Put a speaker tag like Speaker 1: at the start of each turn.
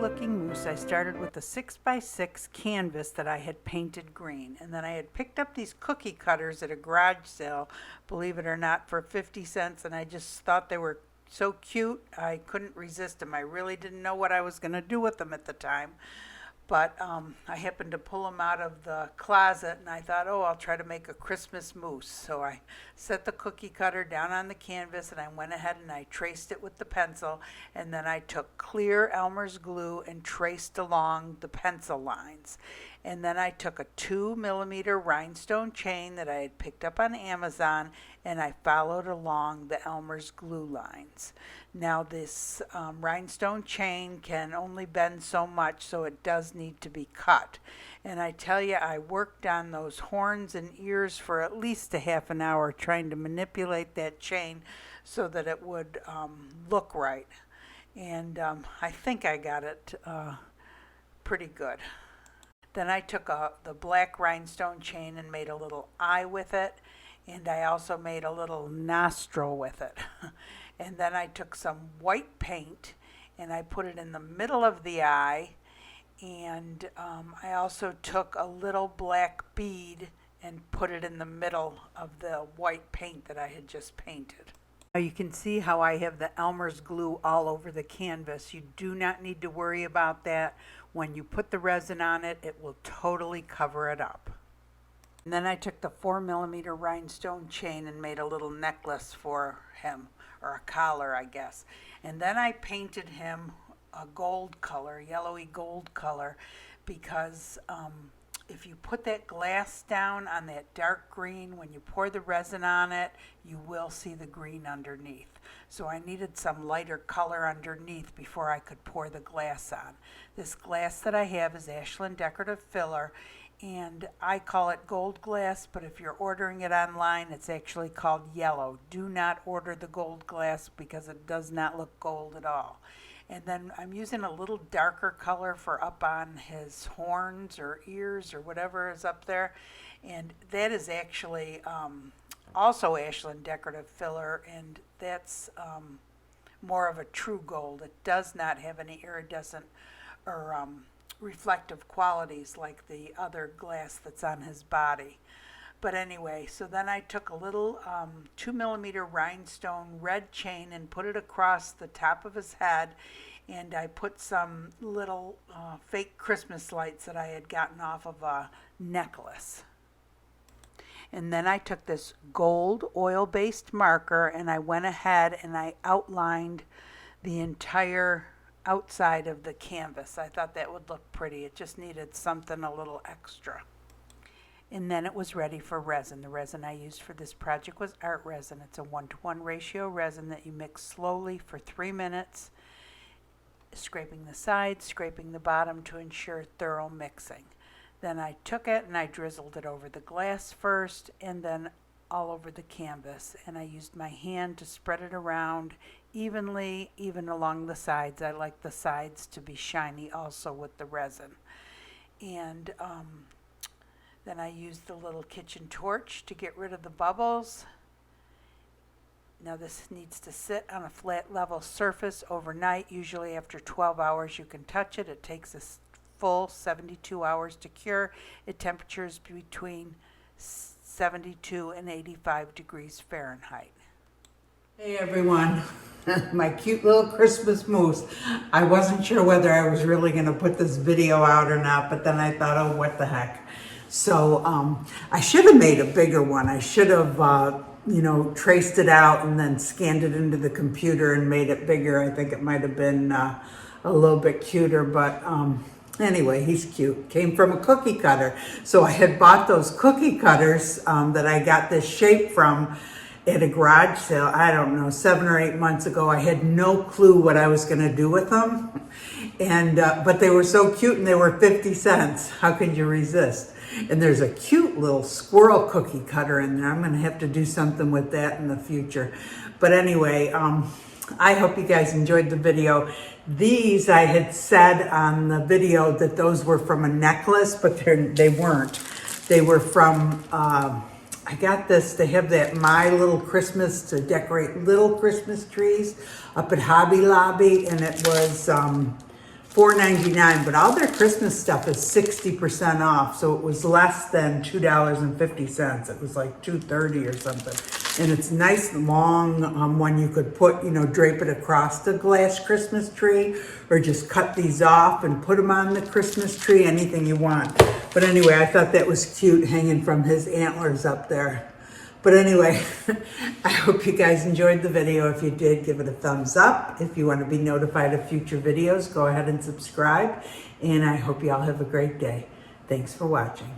Speaker 1: looking moose, I started with a 6x6 canvas that I had painted green, and then I had picked up these cookie cutters at a garage sale, believe it or not, for 50 cents, and I just thought they were so cute I couldn't resist them. I really didn't know what I was going to do with them at the time, but I happened to pull them out of the closet, and I thought, oh, I'll try to make a Christmas moose. So I set the cookie cutter down on the canvas, and I went ahead and I traced it with the pencil, and then I took clear Elmer's glue and traced along the pencil lines. And then I took a 2mm rhinestone chain that I had picked up on Amazon, and I followed along the Elmer's glue lines. Now this rhinestone chain can only bend so much, so it does need to be cut. And I tell you, I worked on those horns and ears for at least a half an hour trying to manipulate that chain so that it would look right. And I think I got it pretty good. Then I took the black rhinestone chain and made a little eye with it, and I also made a little nostril with it. And then I took some white paint and I put it in the middle of the eye, and I also took a little black bead and put it in the middle of the white paint that I had just painted. Now you can see how I have the Elmer's glue all over the canvas. You do not need to worry about that. When you put the resin on it, it will totally cover it up. And then I took the 4mm rhinestone chain and made a little necklace for him, or a collar, I guess. And then I painted him a gold color, yellowy gold color, because if you put that glass down on that dark green, when you pour the resin on it, you will see the green underneath. So I needed some lighter color underneath before I could pour the glass on. This glass that I have is Ashland Decorative Filler, and I call it gold glass, but if you're ordering it online, it's actually called yellow. Do not order the gold glass because it does not look gold at all. And then I'm using a little darker color for up on his horns or ears or whatever is up there. And that is actually also Ashland Decorative Filler, and that's more of a true gold. It does not have any iridescent or reflective qualities like the other glass that's on his body. But anyway, so then I took a little 2mm rhinestone red chain and put it across the top of his head, and I put some little fake Christmas lights that I had gotten off of a necklace. And then I took this gold oil-based marker and I went ahead and I outlined the entire outside of the canvas. I thought that would look pretty. It just needed something a little extra. And then it was ready for resin. The resin I used for this project was art resin. It's a 1-to-1 ratio resin that you mix slowly for 3 minutes, scraping the sides, scraping the bottom to ensure thorough mixing. Then I took it and I drizzled it over the glass first and then all over the canvas. And I used my hand to spread it around evenly, even along the sides. I like the sides to be shiny also with the resin. And then I used the little kitchen torch to get rid of the bubbles. Now this needs to sit on a flat level surface overnight. Usually after 12 hours you can touch it. It takes a full 72 hours to cure at temperatures between 72 and 85 degrees Fahrenheit. Hey everyone, my cute little Christmas moose. I wasn't sure whether I was really going to put this video out or not, but then I thought, oh, what the heck. So I should have made a bigger one. I should have traced it out and then scanned it into the computer and made it bigger. I think it might have been a little bit cuter, but anyway, he's cute. Came from a cookie cutter. So I had bought those cookie cutters that I got this shape from at a garage sale, I don't know, 7 or 8 months ago. I had no clue what I was going to do with them. And but they were so cute and they were 50 cents. How could you resist? And there's a cute little squirrel cookie cutter in there. I'm going to have to do something with that in the future. But anyway, I hope you guys enjoyed the video. These, I had said on the video that those were from a necklace, but they weren't. They were from, I got this, they have that My Little Christmas to decorate little Christmas trees up at Hobby Lobby, and it was $4.99, but all their Christmas stuff is 60% off, so it was less than $2.50. It was like $2.30 or something. And it's nice long one you could put, you know, drape it across the glass Christmas tree, or just cut these off and put them on the Christmas tree, anything you want. But anyway, I thought that was cute hanging from his antlers up there. But anyway, I hope you guys enjoyed the video. If you did, give it a thumbs up. If you want to be notified of future videos, go ahead and subscribe. And I hope you all have a great day. Thanks for watching.